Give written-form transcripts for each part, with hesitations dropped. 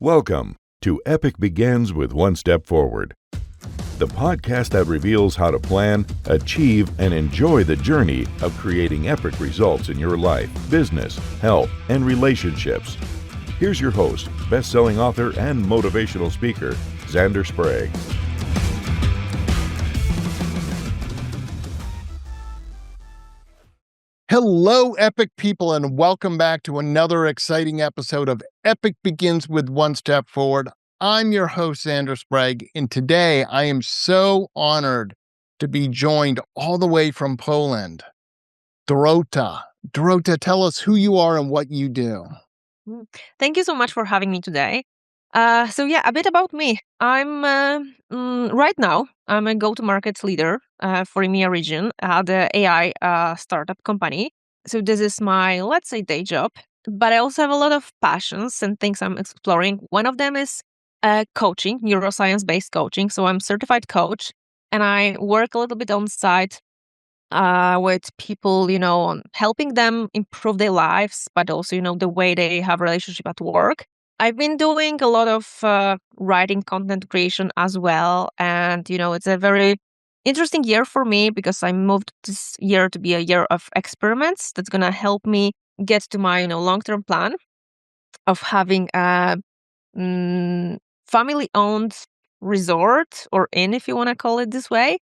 Welcome to Epic Begins with One Step Forward, the podcast that reveals how to plan, achieve, and enjoy the journey of creating epic results in your life, business, health, and relationships. Here's your host, best-selling author and motivational speaker, Xander Sprague. Hello, Epic people, and welcome back to another exciting episode of Epic Begins with One Step Forward. I'm your host, Xander Sprague, and today I am so honored to be joined all the way from Poland. Dorota. Dorota, tell us who you are and what you do. Thank you so much for having me today. A bit about me. Right now, I'm a go-to-market leader for EMEA region at the AI startup company. So this is my, let's say, day job. But I also have a lot of passions and things I'm exploring. One of them is coaching, neuroscience-based coaching. So I'm certified coach, and I work a little bit on site with people, on helping them improve their lives, but also, the way they have relationship at work. I've been doing a lot of writing, content creation as well. And, it's a very interesting year for me because I moved this year to be a year of experiments that's going to help me get to my, long-term plan of having a family-owned resort or inn, if you want to call it this way.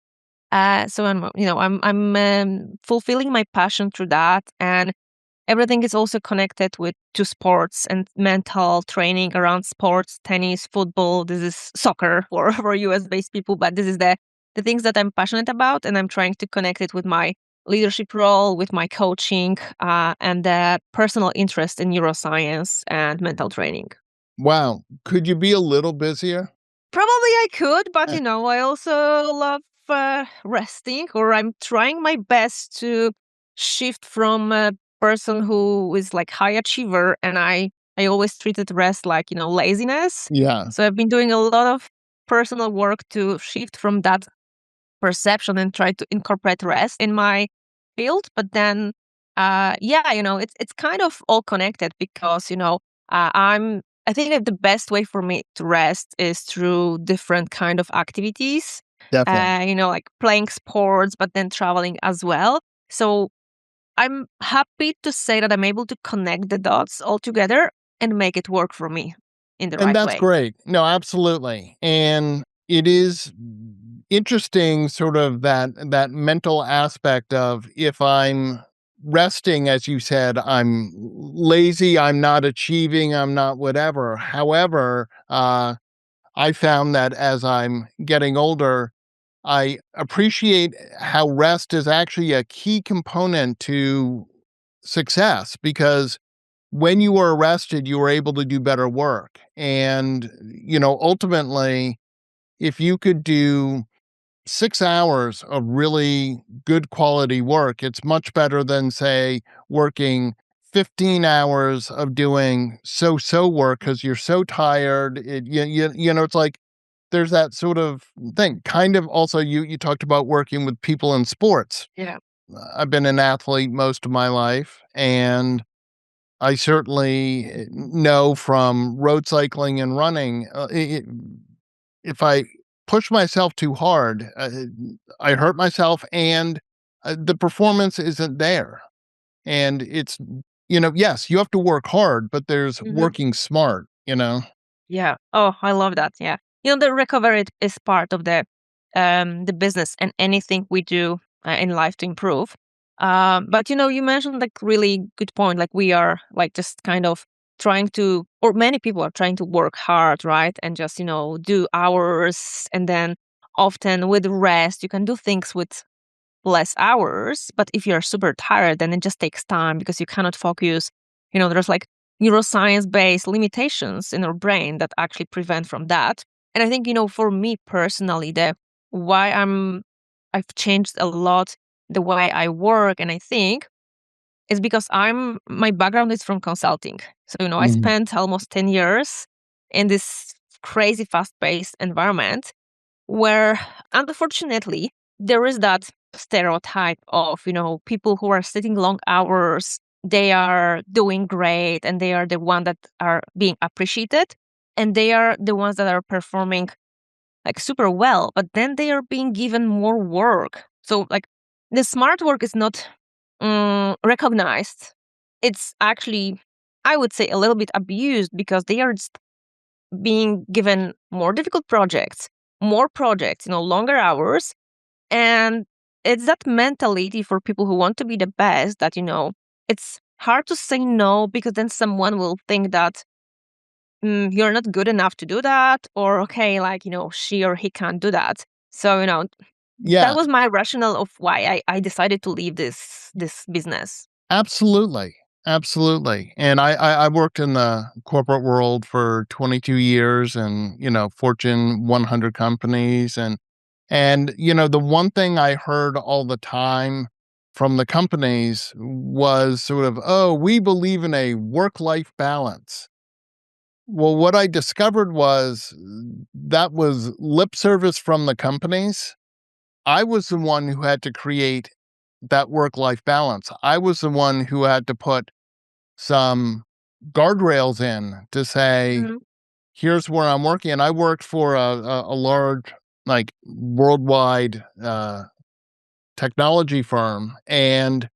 So I'm fulfilling my passion through that, and everything is also connected to sports and mental training around sports, tennis, football. This is soccer for US based people, but this is the things that I'm passionate about, and I'm trying to connect it with my leadership role, with my coaching, and the personal interest in neuroscience and mental training. Wow. Could you be a little busier? Probably I could, but I also love resting, or I'm trying my best to shift from a person who is like high achiever, and I always treated rest like, laziness. Yeah. So I've been doing a lot of personal work to shift from that perception and try to incorporate rest in my field. But then, it's kind of all connected because, I think that the best way for me to rest is through different kind of activities. Definitely. Like playing sports, but then traveling as well. So I'm happy to say that I'm able to connect the dots all together and make it work for me in the And right that's way. great. No, absolutely. And it is interesting, sort of that mental aspect of, if I'm resting, as you said, I'm lazy, I'm not achieving, I'm not whatever. However, I found that as I'm getting older, I appreciate how rest is actually a key component to success, because when you were arrested, you were able to do better work. And, ultimately, if you could do 6 hours of really good quality work, it's much better than, say, working 15 hours of doing so work because you're so tired. It's like there's that sort of thing. Kind of also, you talked about working with people in sports. Yeah. I've been an athlete most of my life, and I certainly know from road cycling and running, if I push myself too hard, I hurt myself, and the performance isn't there. And it's, yes, you have to work hard, but there's working smart, Yeah. Oh, I love that. Yeah. The recovery is part of the business and anything we do in life to improve. But you mentioned like really good point. Like we are like just kind of trying to, or many people are trying to work hard, right? And just do hours, and then often with rest you can do things with less hours. But if you're super tired, then it just takes time because you cannot focus. There's like neuroscience-based limitations in our brain that actually prevent from that. And I think, for me personally, the why I've changed a lot the way I work, and I think is because my background is from consulting. So, I spent almost 10 years in this crazy fast-paced environment where, unfortunately, there is that stereotype of, people who are sitting long hours, they are doing great and they are the one that are being appreciated. and they are the ones that are performing like super well, but then they are being given more work. So like the smart work is not recognized. It's actually, I would say, a little bit abused because they are just being given more difficult projects, more projects, longer hours. And it's that mentality for people who want to be the best that, it's hard to say no because then someone will think that you're not good enough to do that, or okay, like, she or he can't do that. So, that Yeah, was my rationale of why I decided to leave this business. absolutely. Absolutely. And I worked in the corporate world for 22 years and, Fortune 100 companies. And, the one thing I heard all the time from the companies was sort of, oh, we believe in a work-life balance. Well, what I discovered was that was lip service from the companies. I was the one who had to create that work-life balance. I was the one who had to put some guardrails in to say, Mhm. here's where I'm working. And I worked for a large, like worldwide technology firm, and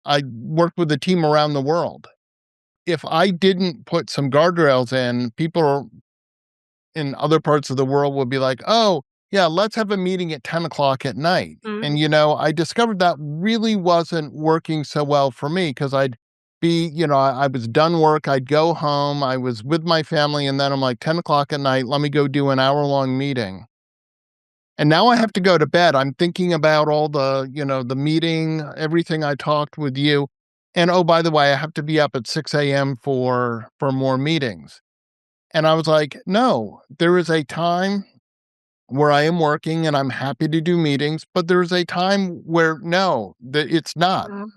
I worked with a team around the world. If I didn't put some guardrails in, people in other parts of the world would be like, oh, yeah, let's have a meeting at 10 o'clock at night. Mhm. And, I discovered that really wasn't working so well for me because I'd be, I was done work, I'd go home, I was with my family, and then I'm like, 10 o'clock at night, let me go do an hour-long meeting. And now I have to go to bed. I'm thinking about all the, the meeting, everything I talked with you. And oh, by the way, I have to be up at 6 a.m. for more meetings. And I was like, no, there is a time where I am working and I'm happy to do meetings, but there is a time where no, that it's not. Mhm.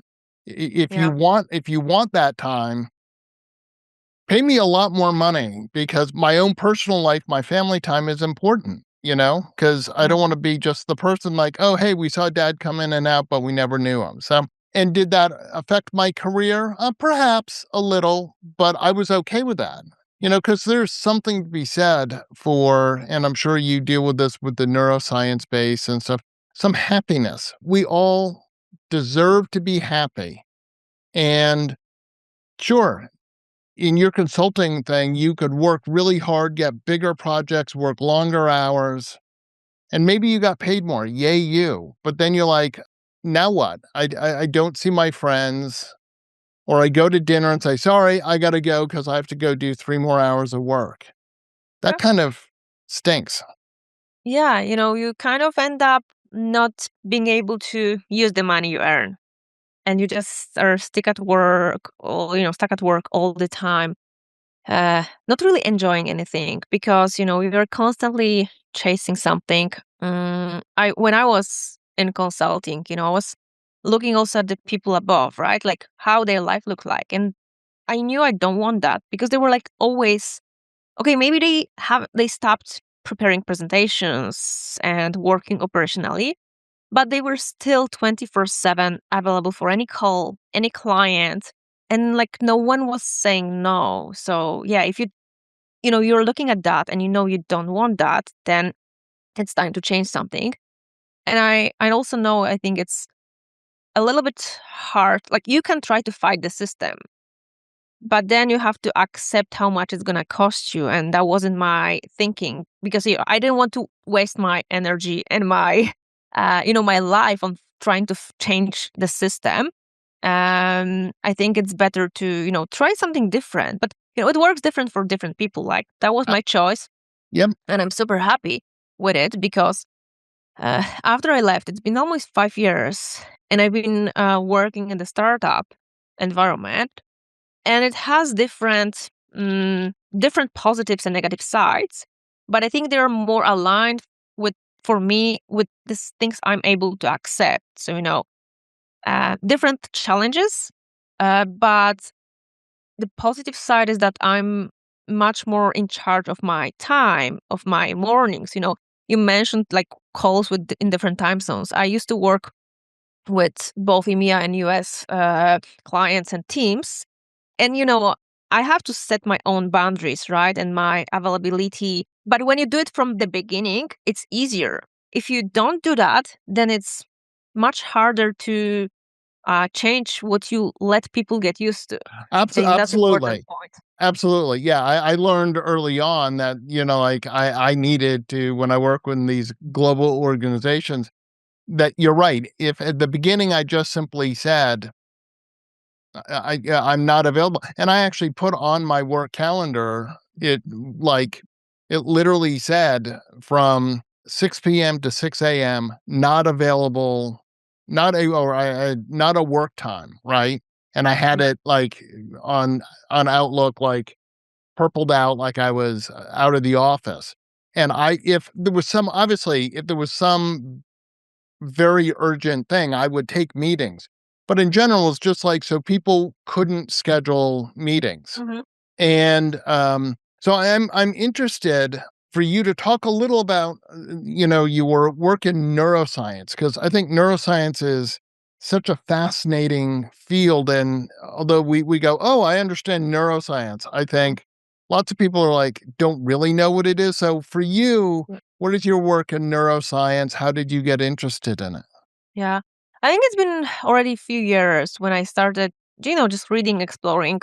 If you Yeah. want that time, pay me a lot more money because my own personal life, my family time is important, because I don't Mhm. want to be just the person like, oh, hey, we saw dad come in and out, but we never knew him. So, and did that affect my career? Perhaps a little, but I was okay with that. Because there's something to be said for, and I'm sure you deal with this with the neuroscience base and stuff, some happiness. We all deserve to be happy. And sure, in your consulting thing, you could work really hard, get bigger projects, work longer hours, and maybe you got paid more. Yay, you. But then you're like, now what? I don't see my friends. Or I go to dinner and say, sorry, I got to go because I have to go do 3 more hours of work. That Yeah. kind of stinks. Yeah, you kind of end up not being able to use the money you earn, and you just are stuck at work all the time, not really enjoying anything because you're constantly chasing something. I When I was in consulting, I was looking also at the people above, right? Like how their life looked like, and I knew I don't want that because they were like always okay. Maybe they stopped preparing presentations and working operationally, but they were still 24/7 available for any call, any client, and like no one was saying no. So yeah, if you're looking at that and you don't want that, then it's time to change something. And I also know, I think it's a little bit hard. Like you can try to fight the system, but then you have to accept how much it's going to cost you, and that wasn't my thinking because I didn't want to waste my energy and my my life on trying to change the system. I think it's better to try something different, but it works different for different people. Like that was Uh, my choice, yep. and I'm super happy with it because after I left, it's been almost 5 years, and I've been working in the startup environment, and it has different positives and negative sides, but I think they're more aligned with for me with these things I'm able to accept. So different challenges, but the positive side is that I'm much more in charge of my time, of my mornings. You mentioned like calls in different time zones. I used to work with both EMEA and US clients and teams, and I have to set my own boundaries, right? And my availability. But when you do it from the beginning, it's easier. If you don't do that, then it's much harder to change what you let people get used to. I think that's an important Absolutely. point. Absolutely. Yeah. I learned early on that, like I needed to, when I work with these global organizations, that you're right. If at the beginning I just simply said, I'm not available. And I actually put on my work calendar, it literally said from 6 p.m. to 6 a.m., not available, not a work time. Right. And I had it on, Outlook, purpled out, like I was out of the office. And if there was some very urgent thing, I would take meetings. But in general, it's just so people couldn't schedule meetings. Mhm. And so I'm interested for you to talk a little about, your work in neuroscience, because I think neuroscience is such a fascinating field. And although we go, oh, I understand neuroscience, I think lots of people don't really know what it is. So for you, Yeah. what is your work in neuroscience? How did you get interested in it? Yeah. I think it's been already a few years when I started, just reading, exploring.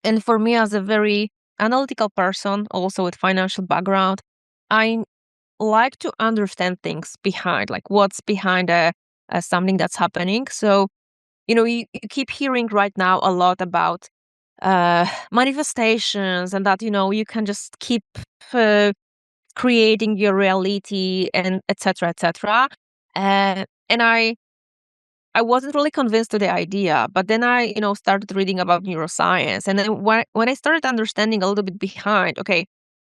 And for me, as a very analytical person, also with financial background, I like to understand things behind, like what's behind something that's happening. So, you keep hearing right now a lot about manifestations, and that, you can just keep uh, creating your reality, and etc. etc. And I wasn't really convinced to the idea, but then I, started reading about neuroscience. And then when I started understanding a little bit behind, okay,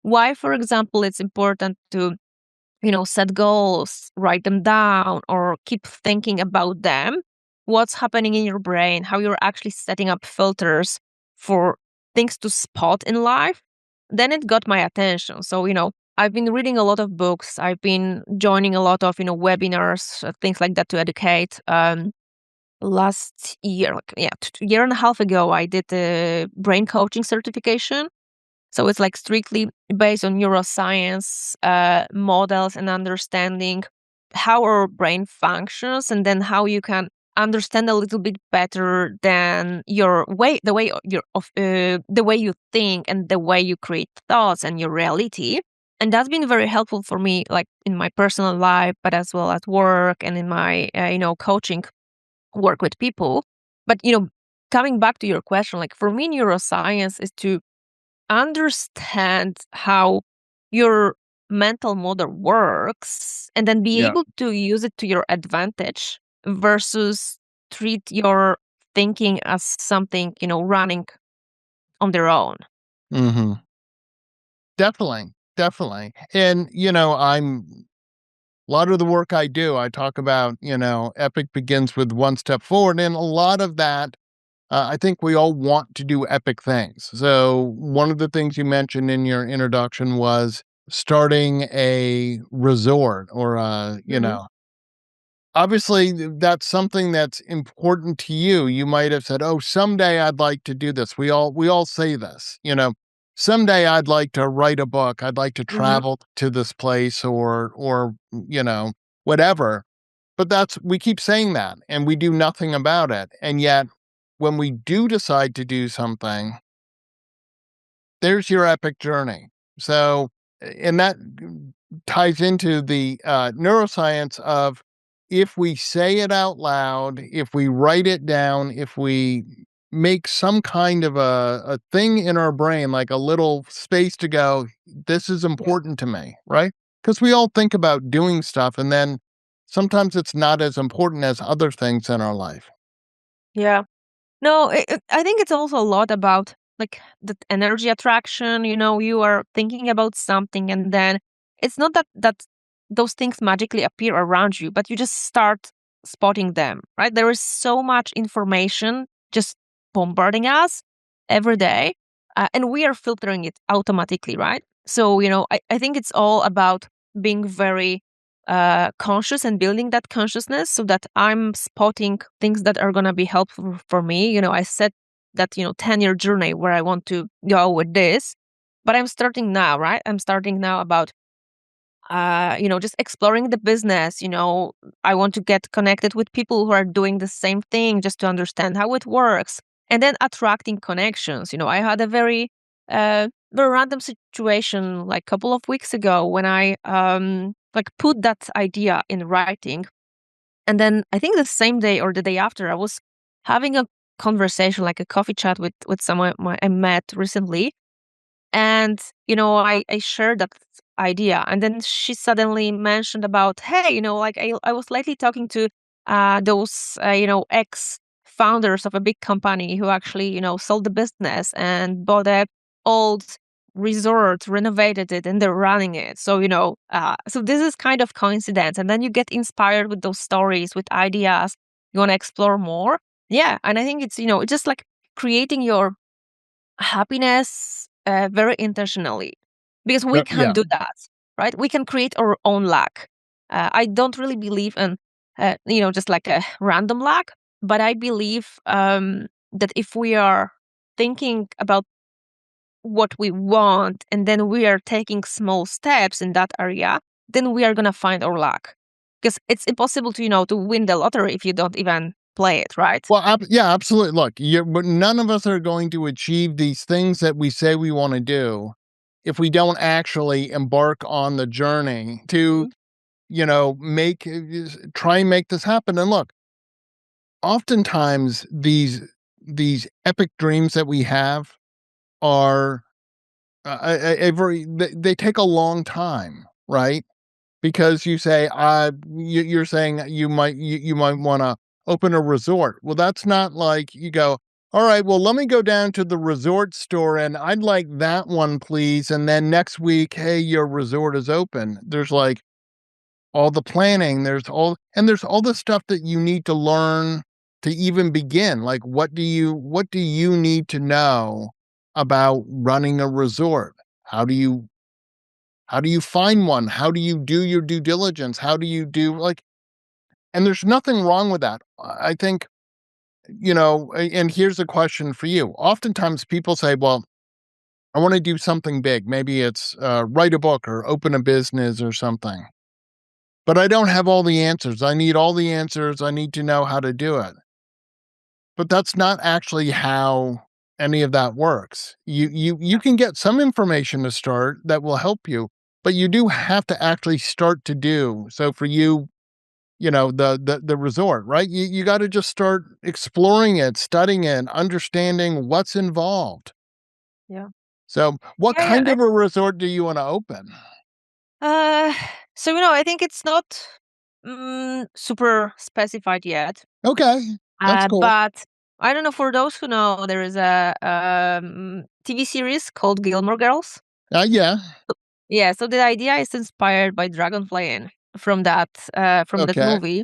why, for example, it's important to, set goals, write them down, or keep thinking about them, what's happening in your brain, how you're actually setting up filters for things to spot in life, then it got my attention. So, I've been reading a lot of books. I've been joining a lot of, webinars, things like that to educate. Last year, year and a half ago, I did the brain coaching certification. So it's strictly based on neuroscience models and understanding how our brain functions, and then how you can understand a little bit better than the way you think and the way you create thoughts and your reality. And that's been very helpful for me, like in my personal life, but as well at work and in my coaching work with people. But coming back to your question, like for me, neuroscience is to understand how your mental model works, and then be Yeah. able to use it to your advantage versus treat your thinking as something, running on their own. Hmm. Definitely. Definitely. And, a lot of the work I do, I talk about, epic begins with one step forward. And a lot of that, I think we all want to do epic things. So, one of the things you mentioned in your introduction was starting a resort or, Mhm. obviously that's something that's important to you. You might have said, "Oh, someday I'd like to do this." We all say this, someday I'd like to write a book. I'd like to Mhm. travel to this place or whatever. But we keep saying that and we do nothing about it. And yet when we do decide to do something, there's your epic journey. So, and that ties into the neuroscience of, if we say it out loud, if we write it down, if we make some kind of a thing in our brain, like a little space to go, this is Yeah. important to me, right? Because we all think about doing stuff and then sometimes it's not as important as other things in our life. Yeah. No, I think it's also a lot about like the energy attraction. You are thinking about something, and then it's not that those things magically appear around you, but you just start spotting them, right? There is so much information just bombarding us every day, and we are filtering it automatically, right? So, I think it's all about being very conscious and building that consciousness, so that I'm spotting things that are going to be helpful for me. I set that 10-year journey where I want to go with this. But I'm starting now, right? I'm starting now about just exploring the business. I want to get connected with people who are doing the same thing just to understand how it works, and then attracting connections. I had a very random situation like a couple of weeks ago when I like put that idea in writing, and then I think the same day or the day after, I was having a conversation, like a coffee chat with someone I met recently, and I shared that idea, and then she suddenly mentioned about, hey, like I was lately talking to those ex founders of a big company who actually sold the business and bought a old resort, renovated it, and they're running it. So so this is kind of coincidence, and then you get inspired with those stories, with ideas. You want to explore more. Yeah, and I think it's it's just like creating your happiness very intentionally, because we can Yeah. do that, right? We can create our own luck. I don't really believe in just like a random luck, but I believe that if we are thinking about what we want and then we are taking small steps in that area, then we are going to find our luck, because it's impossible to to win the lottery if you don't even play it, right? Well, yeah, absolutely. Look, but none of us are going to achieve these things that we say we want to do if we don't actually embark on the journey to, Mhm. try and make this happen. And look, oftentimes these epic dreams that we have are they take a long time, right? Because you say, you're saying you might want to open a resort. Well, that's not like you go, all right, well, let me go down to the resort store and I'd like that one, please. And then next week, hey, your resort is open. There's like all the planning, there's all the stuff that you need to learn to even begin. Like, what do you need to know about running a resort? How do you how do you find one? How do you do your due diligence? How do you do like, and there's nothing wrong with that. I think, and here's a question for you. Oftentimes people say, well, I want to do something big. Maybe it's write a book or open a business or something, but I don't have all the answers. I need all the answers. I need to know how to do it. But that's not actually how any of that works. You can get some information to start that will help you, but you do have to actually start to do. So for you, the resort, right? You got to just start exploring it, studying it, understanding what's involved. Yeah. So what Yeah, kind yeah. of a resort do you want to open? Uh, so I think it's not super specified yet. Okay, that's cool. But I don't know. For those who know, there is a TV series called Gilmore Girls. Yeah. Yeah, so the idea is inspired by Dragonfly Inn from that Okay. movie.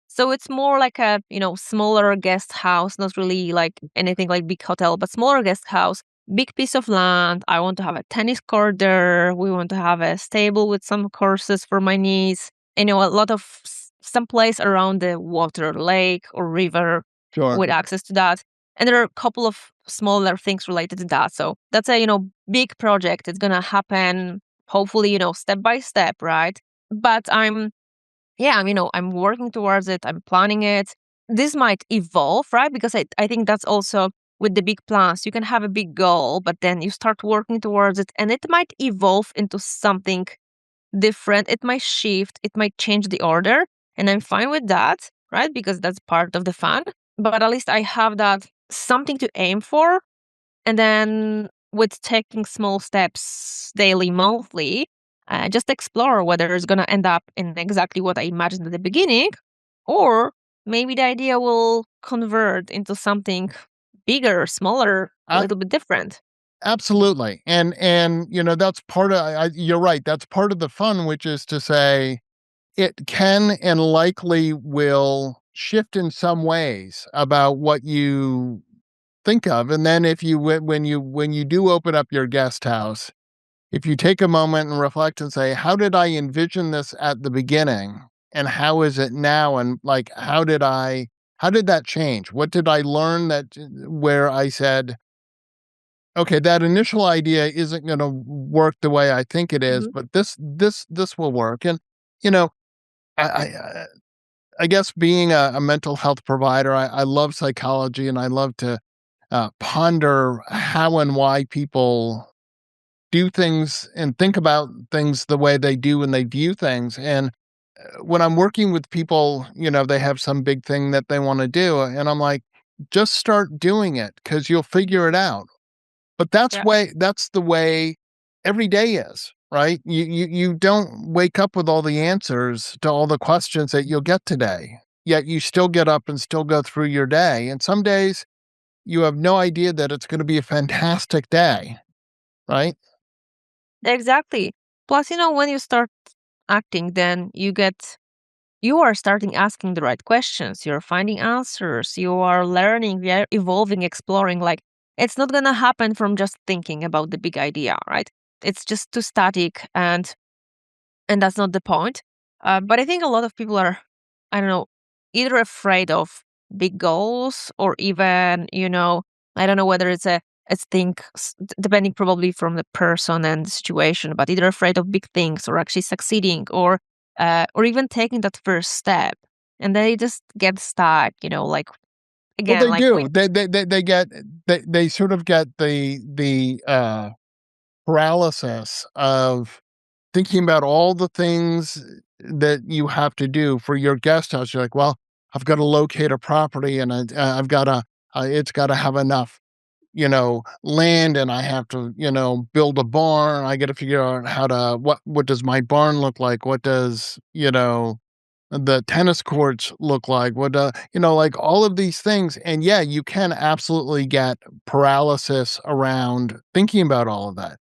So it's more like a smaller guest house, not really like anything like big hotel, but smaller guest house, big piece of land. I want to have a tennis court there. We want to have a stable with some courses for my niece. A lot of some place around the water, lake or river, Sure. with access to that. And there are a couple of smaller things related to that. So that's a big project. It's gonna happen hopefully step by step, right? But I'm working towards it. I'm planning it. This might evolve, right? Because I think that's also with the big plans, you can have a big goal, but then you start working towards it and it might evolve into something different. It might shift, it might change the order, and I'm fine with that, right? Because that's part of the fun. But at least I have that something to aim for, and then with taking small steps daily, monthly, just explore whether it's going to end up in exactly what I imagined at the beginning, or maybe the idea will convert into something bigger, smaller, a I, little bit different. Absolutely. And that's part of you're right. That's part of the fun, which is to say it can and likely will shift in some ways about what you think of. And then if you when you do open up your guest house, if you take a moment and reflect and say, how did I envision this at the beginning? And how is it now? And like, how did I How did that change? What did I learn where I said, okay, that initial idea isn't going to work the way I think it is, Mhm. but this will work. And you know, I guess being a mental health provider, I love psychology, and I love to ponder how and why people do things and think about things the way they do when they view things. And when I'm working with people, they have some big thing that they want to do, and I'm like, just start doing it because you'll figure it out. But Yeah, that's the way every day is, right? You don't wake up with all the answers to all the questions that you'll get today. Yet you still get up and still go through your day. And some days you have no idea that it's going to be a fantastic day, right? exactly. Plus, when you start acting, then you are starting asking the right questions. You're finding answers. You are learning, you're evolving, exploring. Like, it's not going to happen from just thinking about the big idea, right? It's just too static, and that's not the point. But I think a lot of people are, I don't know, either afraid of big goals, or even, I don't know whether it's thing depending probably from the person and the situation, but either afraid of big things or actually succeeding, or even taking that first step, and they just get stuck. Like, Well, again, they like do. They sort of get the paralysis of thinking about all the things that you have to do for your guest house. You're like, well, I've got to locate a property, and I've got to, it's got to have enough, land, and I have to, build a barn. I got to figure out what does my barn look like? What does, the tennis courts look like? Like all of these things. And yeah, you can absolutely get paralysis around thinking about all of that.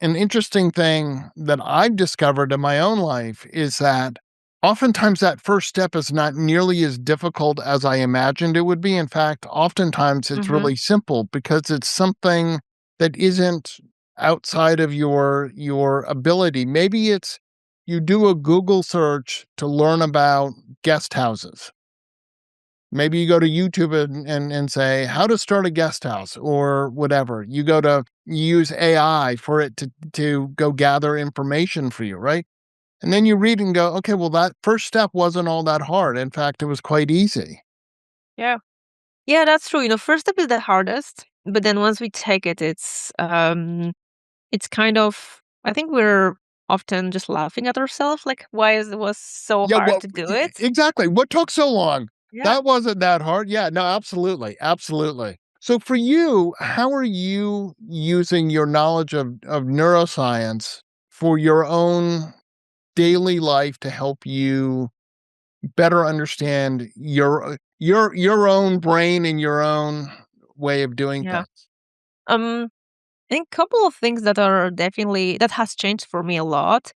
An interesting thing that I've discovered in my own life is that oftentimes that first step is not nearly as difficult as I imagined it would be. In fact, oftentimes it's hmm really simple because it's something that isn't outside of your ability. Maybe it's you do a Google search to learn about guest houses. Maybe you go to YouTube and say how to start a guest house or whatever. You use AI for it to go gather information for you, right? And then you read and go, okay, well, that first step wasn't all that hard. In fact, it was quite easy. yeah, yeah, that's true. First step is the hardest, but then once we take it, it's kind of, I think we're often just laughing at ourselves, like, why it was so Yeah, hard well, to do it? exactly. What took so long? Yeah. That wasn't that hard. Yeah, no, absolutely. Absolutely. So for you, how are you using your knowledge of neuroscience for your own daily life to help you better understand your own brain and your own way of doing Yeah. things? Um, I think a couple of things that has changed for me a lot.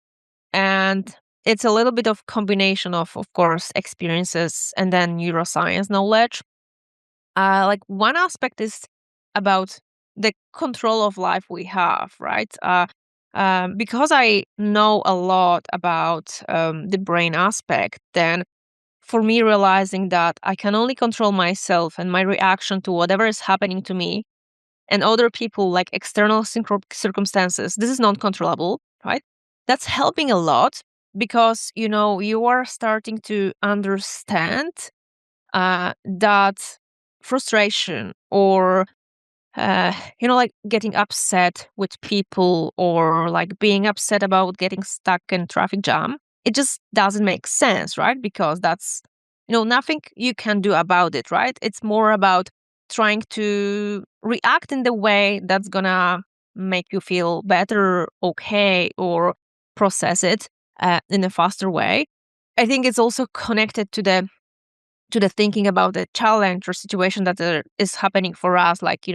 And it's a little bit of combination of course, experiences and then neuroscience knowledge. Like, one aspect is about the control of life we have, right? Because I know a lot about the brain aspect, then for me, realizing that I can only control myself and my reaction to whatever is happening to me and other people, like external circumstances, this is not controllable, right? That's helping a lot because, you are starting to understand that frustration, or like getting upset with people, or like being upset about getting stuck in traffic jam. It just doesn't make sense, right? Because that's, nothing you can do about it, right? It's more about trying to react in the way that's gonna make you feel better, okay, or process it in a faster way. I think it's also connected to the thinking about the challenge or situation that is happening for us. Like,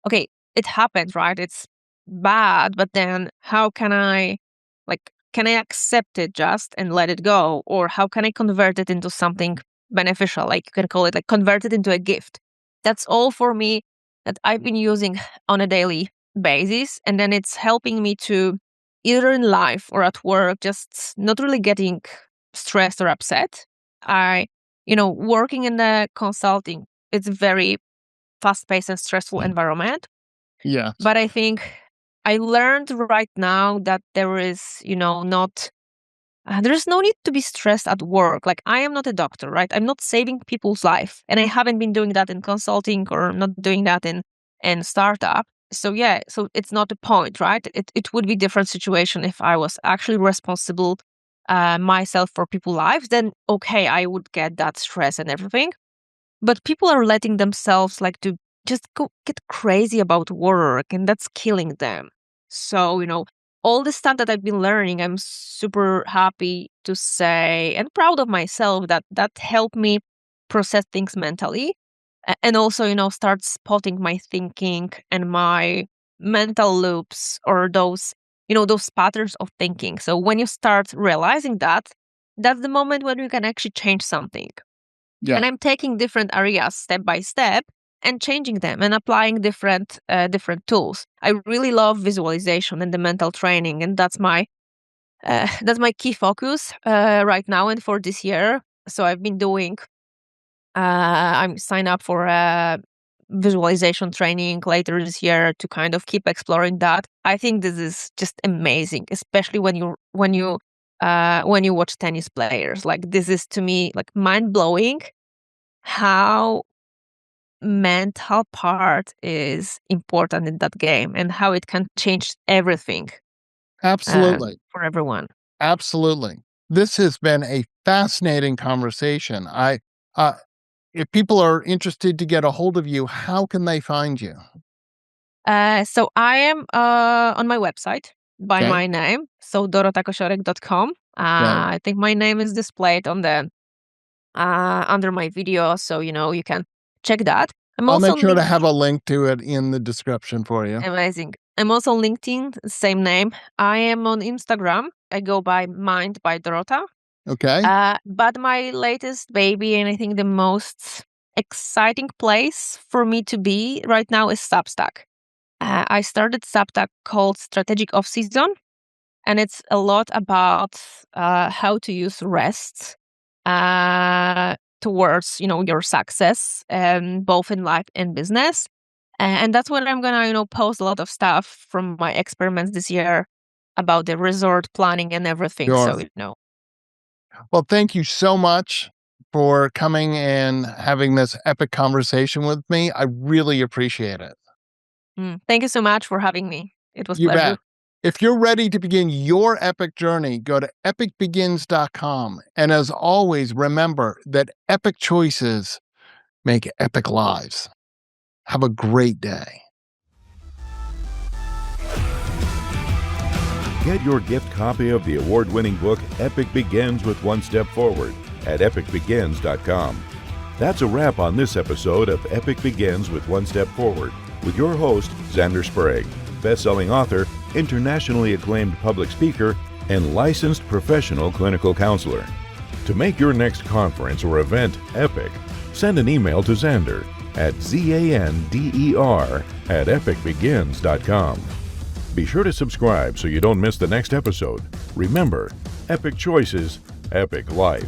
okay, it happened, right? It's bad, but then how can can I accept it just and let it go? Or how can I convert it into something beneficial? Like, you can call it like convert it into a gift. That's all for me that I've been using on a daily basis. And then it's helping me to, either in life or at work, just not really getting stressed or upset. working in the consulting, it's very fast-paced and stressful environment. Yes. But I think I learned right now that there is, there's no need to be stressed at work. Like, I am not a doctor, right? I'm not saving people's life. And I haven't been doing that in consulting or not doing that in startup. So so it's not the point, right? It would be different situation if I was actually responsible myself for people's lives. Then, okay, I would get that stress and everything. But people are letting themselves to just go get crazy about work, and that's killing them. So, all the stuff that I've been learning, I'm super happy to say and proud of myself that helped me process things mentally, and also, start spotting my thinking and my mental loops, or those patterns of thinking. So when you start realizing that, that's the moment when you can actually change something. Yeah. And I'm taking different areas step by step and changing them and applying different tools. I really love visualization and the mental training, and that's my key focus right now and for this year. So I've been doing. I'm signed up for a visualization training later this year to kind of keep exploring that. I think this is just amazing, especially when you watch tennis players. Like, this is to me like mind blowing how mental part is important in that game and how it can change everything Absolutely. for everyone. Absolutely. This has been a fascinating conversation. If people are interested to get a hold of you, how can they find you? So I am on my website by Okay. my name, so dorotakosiorek.com. I think my name is displayed on the under my video, so you can check that. I'll make sure to have a link to it in the description for you. Amazing. I'm also on LinkedIn, same name. I am on Instagram. I go by Mind by Dorota. Okay. But my latest baby, and I think the most exciting place for me to be right now, is Substack. I started Substack called Strategic Off-Season, and it's a lot about how to use rest towards your success, both in life and business. And that's when I'm gonna post a lot of stuff from my experiments this year about the resort planning and everything. Sure. So Well, thank you so much for coming and having this epic conversation with me. I really appreciate it. Thank you so much for having me. It was You pleasure. bet. If you're ready to begin your epic journey, go to epicbegins.com. And as always, remember that epic choices make epic lives. Have a great day. Get your gift copy of the award-winning book Epic Begins with One Step Forward at epicbegins.com. That's a wrap on this episode of Epic Begins with One Step Forward with your host, Xander Sprague, best-selling author, internationally acclaimed public speaker, and licensed professional clinical counselor. To make your next conference or event epic, send an email to Xander at zander@epicbegins.com. Be sure to subscribe so you don't miss the next episode. Remember, epic choices, epic life.